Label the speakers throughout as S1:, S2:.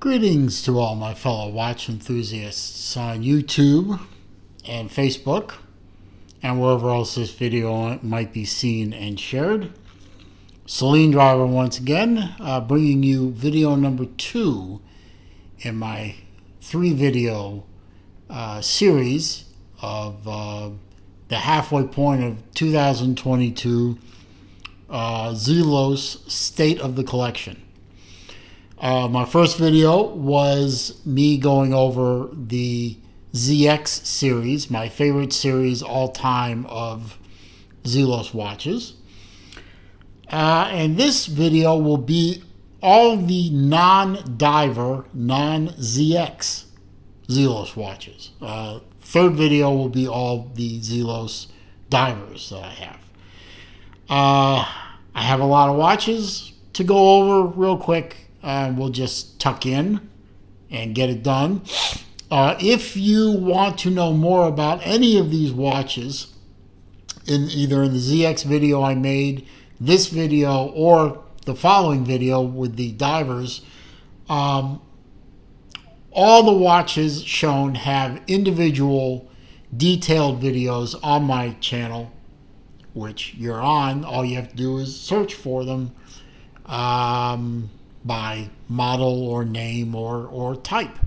S1: Greetings to all my fellow watch enthusiasts on YouTube and Facebook and wherever else this video might be seen and shared. Celine Driver once again, bringing you video number 2 in my 3-video series of the halfway point of 2022 Zelos State of the Collection. My first video was me going over the ZX series, my favorite series all time of Zelos watches. And this video will be all the non-diver, non-ZX Zelos watches. Third video will be all the Zelos divers that I have. I have a lot of watches to go over real quick. We'll just tuck in and get it done. If you want to know more about any of these watches, either in the ZX video I made, this video, or the following video with the divers, all the watches shown have individual detailed videos on my channel, which you're on. All you have to do is search for them by model or name or type.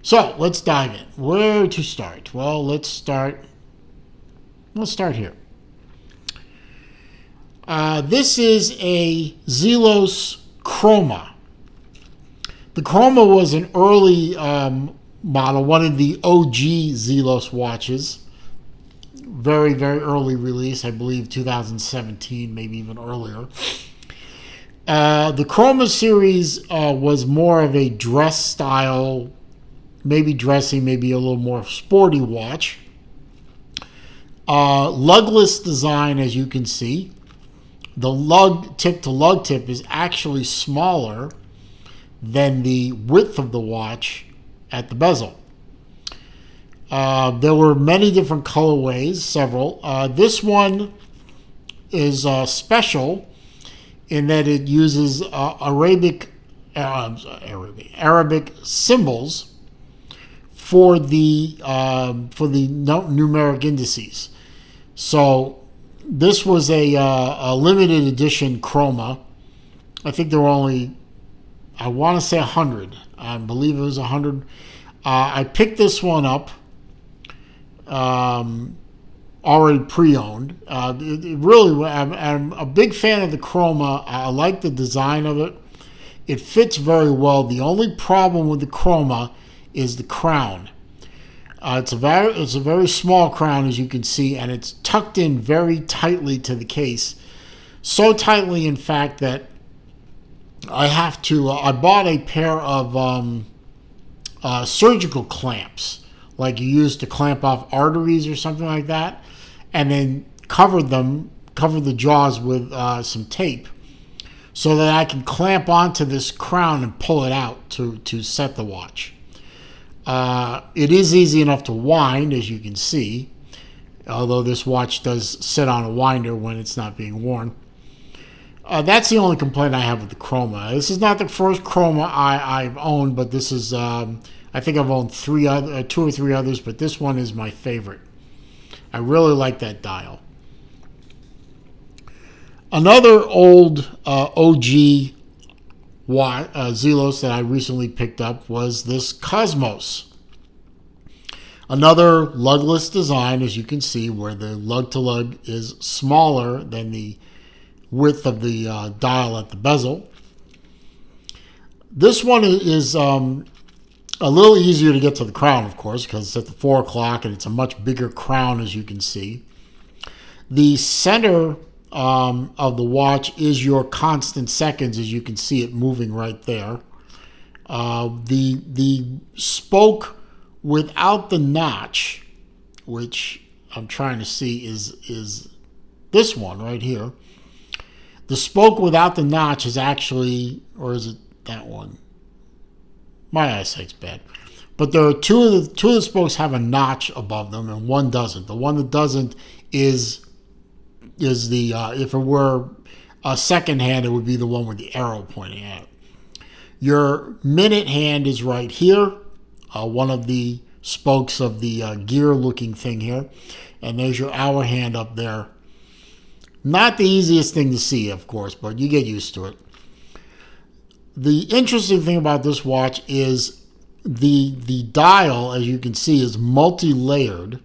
S1: So let's dive in. Where to start? Well, let's start here. This is a Zelos Chroma. The Chroma was an early model, one of the OG Zelos watches. Very, very early release, I believe 2017, maybe even earlier. The Chroma series was more of a dress style, maybe dressy, maybe a little more sporty watch. Lugless design, as you can see. The lug tip to lug tip is actually smaller than the width of the watch at the bezel. There were many different colorways, several. This one is special in that it uses Arabic symbols for the numeric indices. So this was a limited edition Chroma. I think there were only, I want to say 100. I believe it was 100. I picked this one up. Already pre-owned. I'm a big fan of the Chroma. I like the design of it. It fits very well. The only problem with the Chroma is the crown. It's a very small crown, as you can see, and it's tucked in very tightly to the case. So tightly, in fact, that I bought a pair of surgical clamps, like you use to clamp off arteries or something like that, and then cover the jaws with some tape so that I can clamp onto this crown and pull it out to set the watch. It is easy enough to wind, as you can see, although this watch does sit on a winder when it's not being worn. That's the only complaint I have with the Chroma. This is not the first Chroma I've owned, but this is I think I've owned 2 or 3 others, but this one is my favorite. I really like that dial. Another old OG Zelos that I recently picked up was this Cosmos. Another lugless design, as you can see, where the lug-to-lug is smaller than the width of the dial at the bezel. This one is a little easier to get to the crown, of course, because it's at the 4 o'clock and it's a much bigger crown, as you can see. The center of the watch is your constant seconds, as you can see it moving right there. The spoke without the notch, which I'm trying to see is this one right here. The spoke without the notch is actually, or is it that one? My eyesight's bad. But there are two of the spokes have a notch above them, and one doesn't. The one that doesn't is the if it were a second hand, it would be the one with the arrow pointing out. Your minute hand is right here, one of the spokes of the gear-looking thing here. And there's your hour hand up there. Not the easiest thing to see, of course, but you get used to it. The interesting thing about this watch is the dial, as you can see, is multi-layered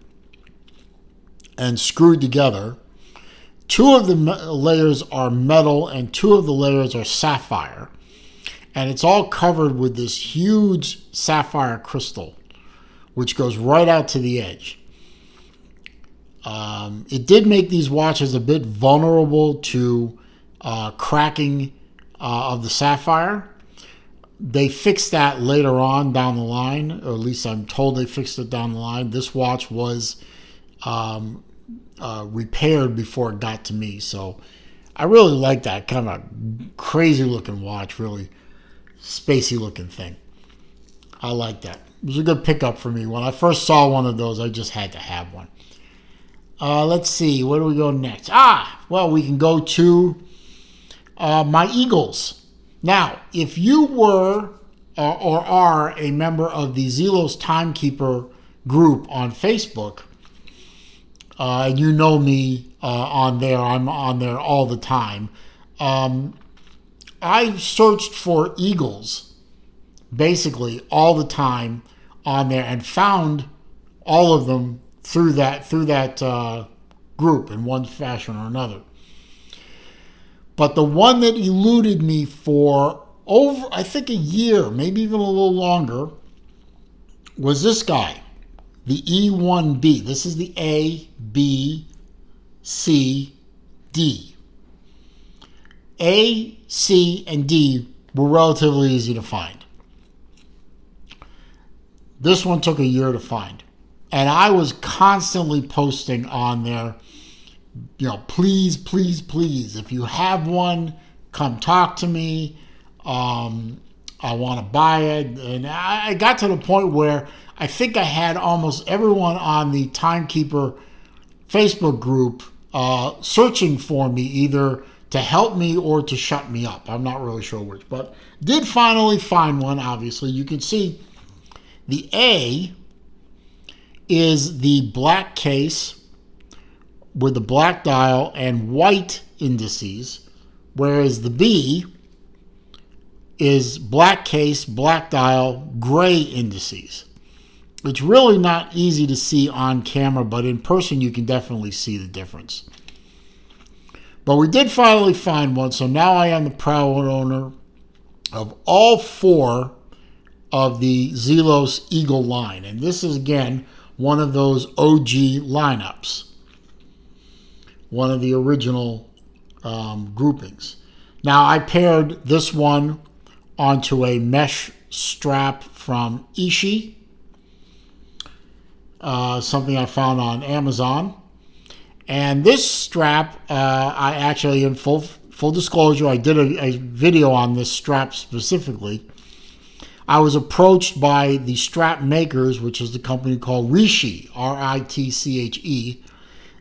S1: and screwed together. 2 of the layers are metal and 2 of the layers are sapphire. And it's all covered with this huge sapphire crystal, which goes right out to the edge. It did make these watches a bit vulnerable to cracking of the sapphire. They fixed that later on down the line, or at least I'm told they fixed it down the line. This watch was repaired before it got to me, so I really like that kind of crazy looking watch, really spacey looking thing. I like that. It was a good pickup for me. When I first saw one of those, I just had to have one. Let's see, where do we go next? Well, we can go to my Eagles. Now, if you were or are a member of the Zelos Timekeeper group on Facebook, and you know me on there, I'm on there all the time. I searched for Eagles basically all the time on there and found all of them through that group in one fashion or another. But the one that eluded me for over, I think, a year, maybe even a little longer, was this guy, the E1B. This is the A, B, C, D. A, C, and D were relatively easy to find. This one took a year to find. And I was constantly posting on there, please, please, please, if you have one, come talk to me. I want to buy it. And I got to the point where I think I had almost everyone on the Timekeeper Facebook group searching for me, either to help me or to shut me up. I'm not really sure which, but did finally find one, obviously. You can see the A is the black case with the black dial and white indices, whereas the B is black case, black dial, gray indices. It's really not easy to see on camera, but in person you can definitely see the difference. But we did finally find one, so now I am the proud owner of all 4 of the Zelos Eagle line. And this is, again, one of those OG lineups, one of the original groupings. Now, I paired this one onto a mesh strap from Ishii, something I found on Amazon. And this strap, I actually, in full disclosure, I did a video on this strap specifically. I was approached by the strap makers, which is the company called Rishi, R-I-T-C-H-E.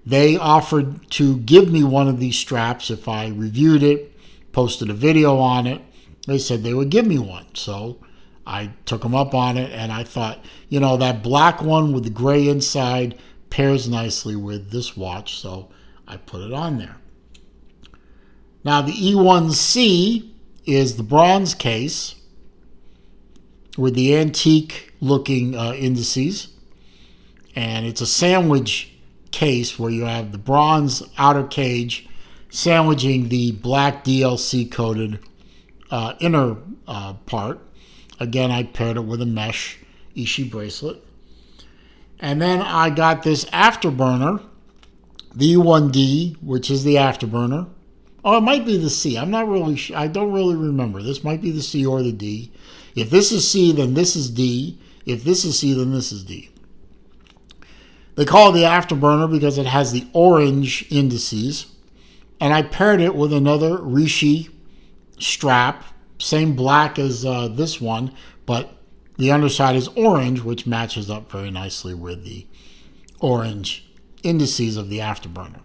S1: They offered to give me one of these straps if I reviewed it, posted a video on it. They said they would give me one. So I took them up on it, and I thought, that black one with the gray inside pairs nicely with this watch, so I put it on there. Now, the E1C is the bronze case with the antique-looking indices, and it's a sandwich case where you have the bronze outer cage sandwiching the black DLC-coated inner part. Again, I paired it with a mesh Ishii bracelet. And then I got this afterburner, the E1D, which is the afterburner. Oh, it might be the C. I'm not really sure. I don't really remember. This might be the C or the D. If this is C, then this is D. If this is C, then this is D. They call it the afterburner because it has the orange indices. And I paired it with another Rishi strap, same black as this one, but the underside is orange, which matches up very nicely with the orange indices of the afterburner.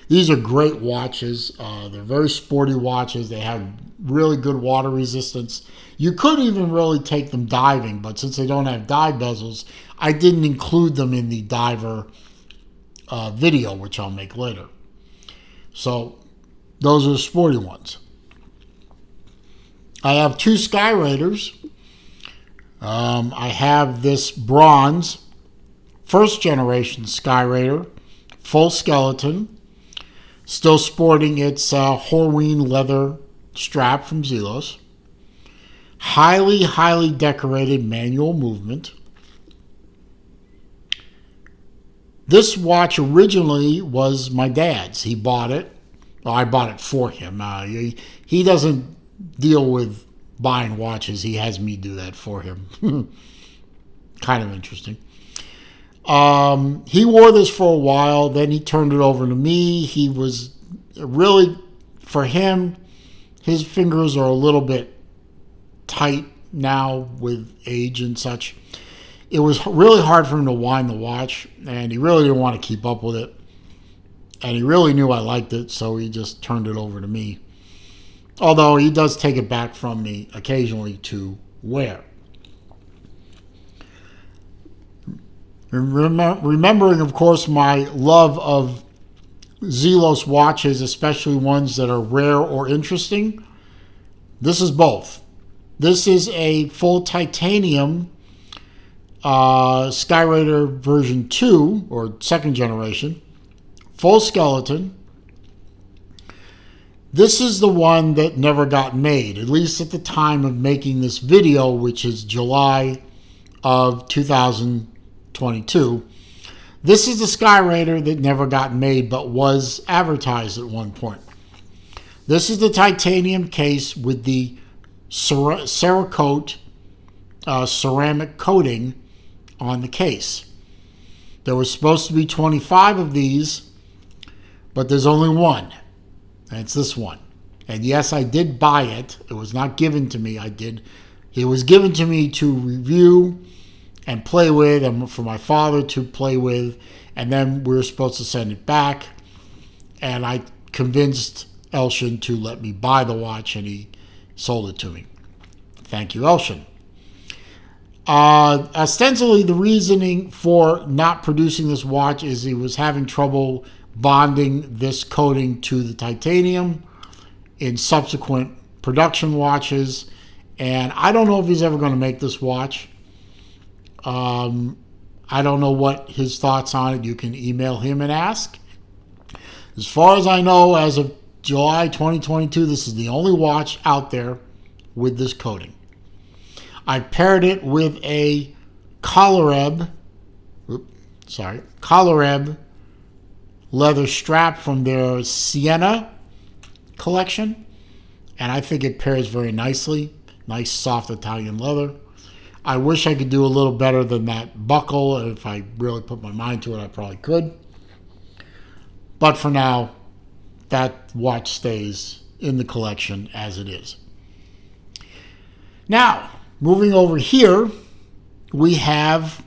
S1: These are great watches. They're very sporty watches. They have really good water resistance. You could even really take them diving, but since they don't have dive bezels, I didn't include them in the diver video, which I'll make later. So those are the sporty ones. I have two Sky Raiders. I have this bronze first generation Sky Raider, full skeleton, still sporting its Horween leather strap from Zelos. Highly, highly decorated manual movement. This watch originally was my dad's. He bought it. Well, I bought it for him. He doesn't deal with buying watches. He has me do that for him. Kind of interesting. He wore this for a while. Then he turned it over to me. He was really, for him, his fingers are a little bit tight now with age and such. It was really hard for him to wind the watch, and he really didn't want to keep up with it. And he really knew I liked it, so he just turned it over to me. Although he does take it back from me occasionally to wear. Remembering, of course, my love of Zelos watches, especially ones that are rare or interesting, this is both. This is a full titanium Sky Raider version 2, or second generation, full skeleton. This is the one that never got made, at least at the time of making this video, which is July of 2022. This is the Sky Raider that never got made but was advertised at one point. This is the titanium case with the Cerakote ceramic coating on the case. There was supposed to be 25 of these, but there's only one, and it's this one. And yes, I did buy it. It was not given to me. It was given to me to review and play with, and for my father to play with, and then we were supposed to send it back, and I convinced Elshin to let me buy the watch, and he sold it to me. Thank you, Elshin. Ostensibly, the reasoning for not producing this watch is he was having trouble bonding this coating to the titanium in subsequent production watches, and I don't know if he's ever going to make this watch. I don't know what his thoughts on it. You can email him and ask. As far as I know, as of July 2022, this is the only watch out there with this coating. I paired it with a Collareb leather strap from their Sienna collection, and I think it pairs very nicely. Nice soft Italian leather. I wish I could do a little better than that buckle. If I really put my mind to it, I probably could. But for now, that watch stays in the collection as it is. Now, moving over here, we have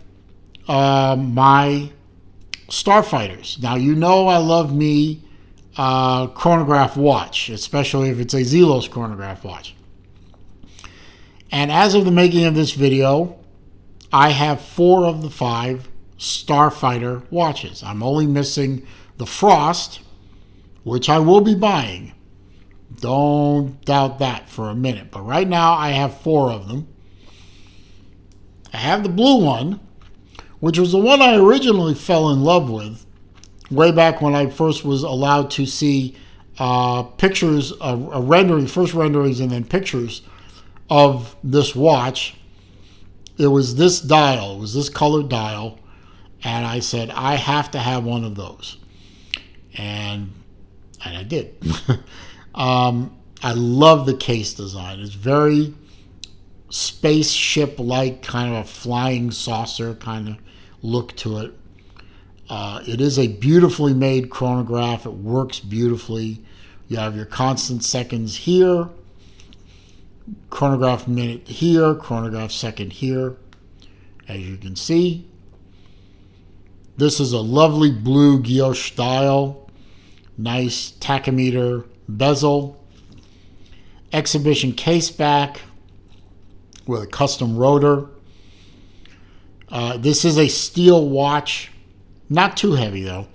S1: my Starfighters. Now, you know I love me chronograph watch, especially if it's a Zelos chronograph watch. And as of the making of this video, I have 4 of the 5 Starfighter watches. I'm only missing the Frost, which I will be buying. Don't doubt that for a minute. But right now, I have 4 of them. I have the blue one, which was the one I originally fell in love with way back when I first was allowed to see pictures of first renderings and then pictures of this watch. It was this dial. It was this colored dial. And I said, I have to have one of those. And I did. I love the case design. It's very spaceship-like, kind of a flying saucer kind of look to it. It is a beautifully made chronograph. It works beautifully. You have your constant seconds here, chronograph minute here, chronograph second here, as you can see. This is a lovely blue guilloche dial. Nice tachometer bezel. Exhibition case back with a custom rotor. This is a steel watch, not too heavy though,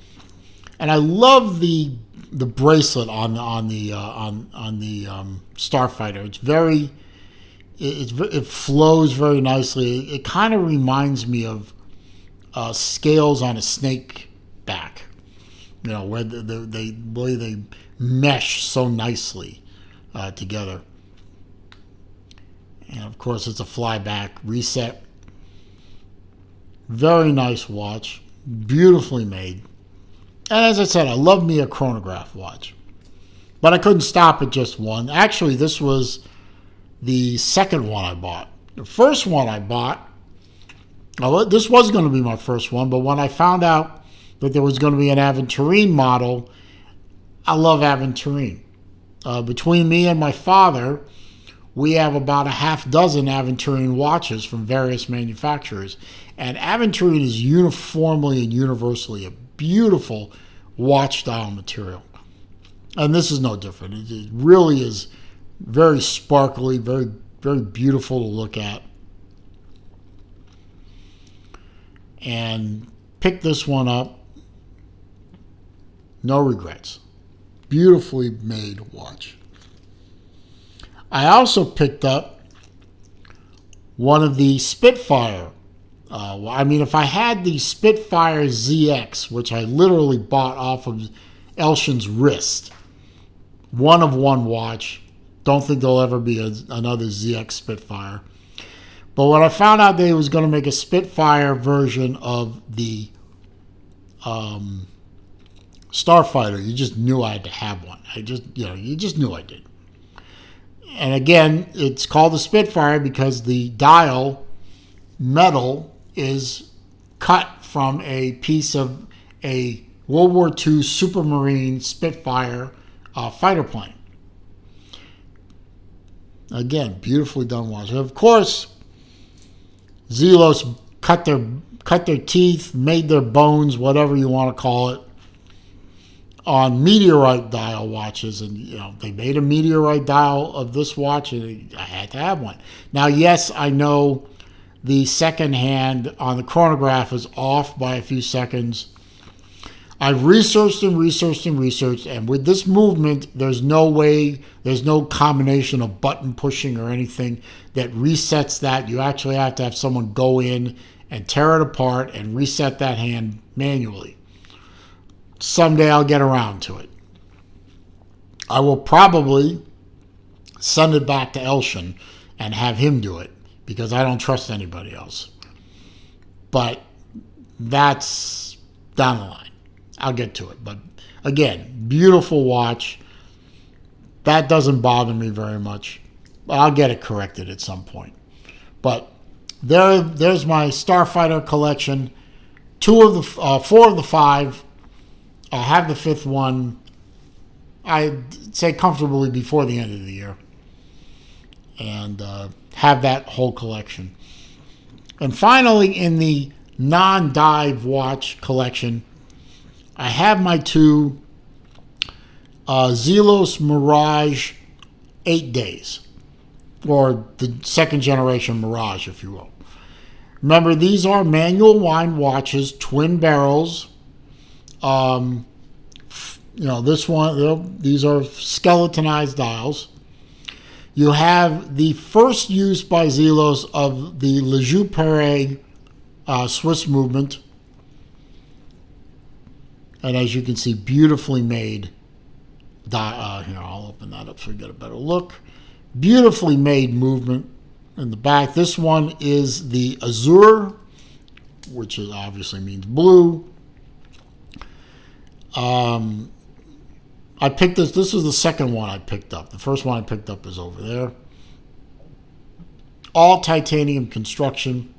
S1: and I love the bracelet on the Starfighter. It flows very nicely. It kind of reminds me of scales on a snake back, where they mesh so nicely together. And of course, it's a flyback reset. Very nice watch, beautifully made. And as I said, I love me a chronograph watch. But I couldn't stop at just one. Actually, this was the second one I bought. The first one I bought, this was going to be my first one, but when I found out that there was going to be an Aventurine model, I love Aventurine. Between me and my father, we have about a half dozen Aventurine watches from various manufacturers. And Aventurine is uniformly and universally a beautiful watch style material. And this is no different. It really is very sparkly, very, very beautiful to look at. And picked this one up. No regrets. Beautifully made watch. I also picked up one of the Spitfire. If I had the Spitfire ZX, which I literally bought off of Elshin's wrist, one of one watch. Don't think there'll ever be another ZX Spitfire. But when I found out they was going to make a Spitfire version of the Starfighter, you just knew I had to have one. You just knew I did. And again, it's called the Spitfire because the dial metal is cut from a piece of a World War II Supermarine Spitfire fighter plane. Again, beautifully done watch. Of course, Zelos cut their teeth, made their bones, whatever you want to call it, on meteorite dial watches, and they made a meteorite dial of this watch, and I had to have one. Now, yes, I know the second hand on the chronograph is off by a few seconds. I've researched, and with this movement, there's no combination of button pushing or anything that resets that. You actually have to have someone go in and tear it apart and reset that hand manually. Someday I'll get around to it. I will probably send it back to Elshin and have him do it because I don't trust anybody else. But that's down the line. I'll get to it. But again, beautiful watch. That doesn't bother me very much. I'll get it corrected at some point. But there's my Starfighter collection. 4 of the 5. I'll have the 5th one, I'd say comfortably before the end of the year. And have that whole collection. And finally, in the non-dive watch collection, I have my 2 Zelos Mirage 8 days, or the second generation Mirage, if you will. Remember, these are manual wind watches, twin barrels. This one, these are skeletonized dials. You have the first use by Zelos of the Le Jeu Perret Swiss movement. And as you can see, beautifully made. Here, I'll open that up so we get a better look. Beautifully made movement in the back. This one is the Azure, which obviously means blue. I picked this. This was the second one I picked up. The first one I picked up is over there. All titanium construction.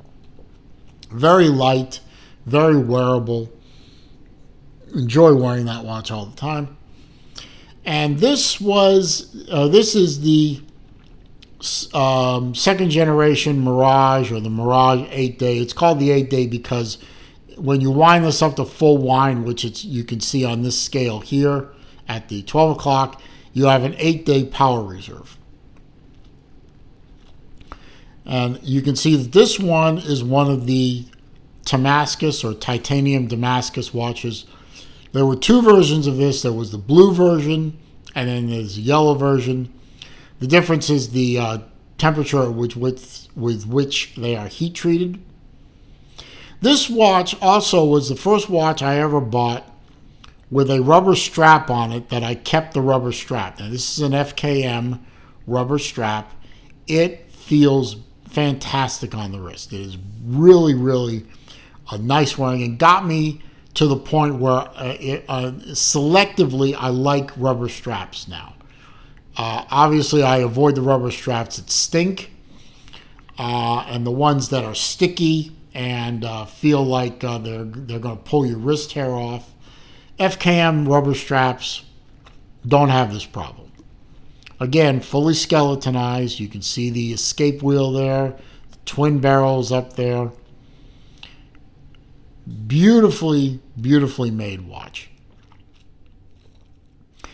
S1: Very light. Very wearable. Enjoy wearing that watch all the time. And this is the second generation Mirage, or the Mirage 8 day. It's called the 8 day because when you wind this up to full wind, which you can see on this scale here, at the 12 o'clock, you have an 8-day power reserve. And you can see that this one is one of the Damascus or titanium Damascus watches. There were two versions of this. There was the blue version, and then there's the yellow version. The difference is the temperature with which they are heat treated. This watch also was the first watch I ever bought with a rubber strap on it that I kept the rubber strap. Now this is an FKM rubber strap. It feels fantastic on the wrist. It is really, really a nice wearing and got me to the point where selectively I like rubber straps now. Obviously, I avoid the rubber straps that stink and the ones that are sticky and feel like they're going to pull your wrist hair off. FKM rubber straps don't have this problem. Again, fully skeletonized. You can see the escape wheel there, the twin barrels up there. Beautifully, beautifully made watch.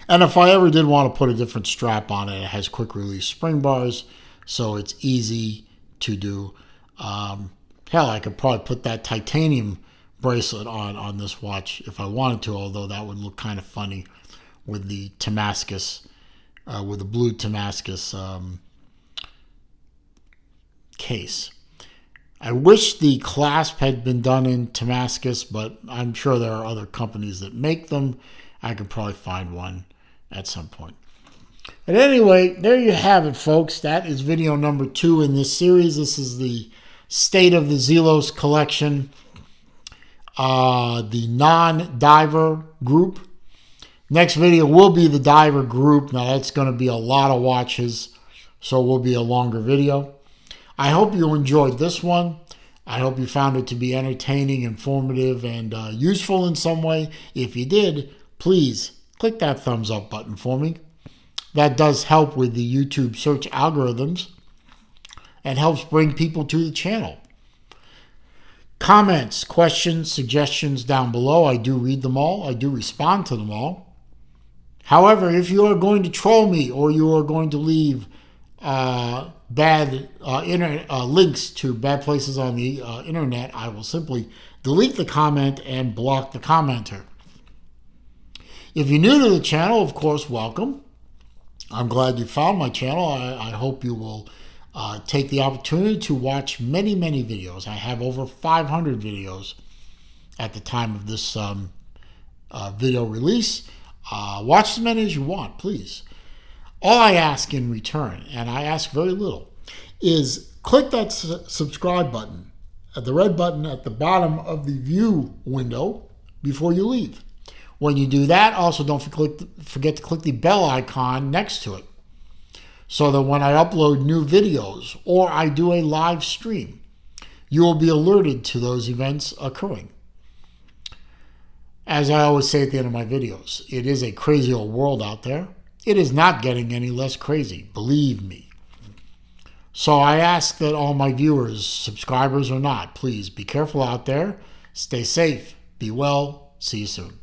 S1: And if I ever did want to put a different strap on it, it has quick release spring bars, so it's easy to do. Hell, I could probably put that titanium bracelet on this watch if I wanted to, although that would look kind of funny with the Damascus, with the blue Damascus case. I wish the clasp had been done in Damascus, but I'm sure there are other companies that make them. I could probably find one at some point. But anyway, there you have it, folks. That is video number 2 in this series. This is the state of the Zelos collection, the non-diver group. Next video will be the diver group. Now that's going to be a lot of watches, so it will be a longer video. I hope you enjoyed this one. I hope you found it to be entertaining, informative, and useful in some way. If you did, please click that thumbs up button for me. That does help with the YouTube search algorithms and helps bring people to the channel. Comments, questions, suggestions down below. I do read them all. I do respond to them all. However, if you are going to troll me or you are going to leave bad links to bad places on the internet, I will simply delete the comment and block the commenter. If you're new to the channel, of course, welcome. I'm glad you found my channel. I hope you will take the opportunity to watch many, many videos. I have over 500 videos at the time of this video release. Watch as many as you want, please. All I ask in return, and I ask very little, is click that subscribe button, the red button at the bottom of the view window before you leave. When you do that, also don't forget to click the bell icon next to it so that when I upload new videos or I do a live stream, you will be alerted to those events occurring. As I always say at the end of my videos, it is a crazy old world out there. It is not getting any less crazy, believe me. So I ask that all my viewers, subscribers or not, please be careful out there, stay safe, be well, see you soon.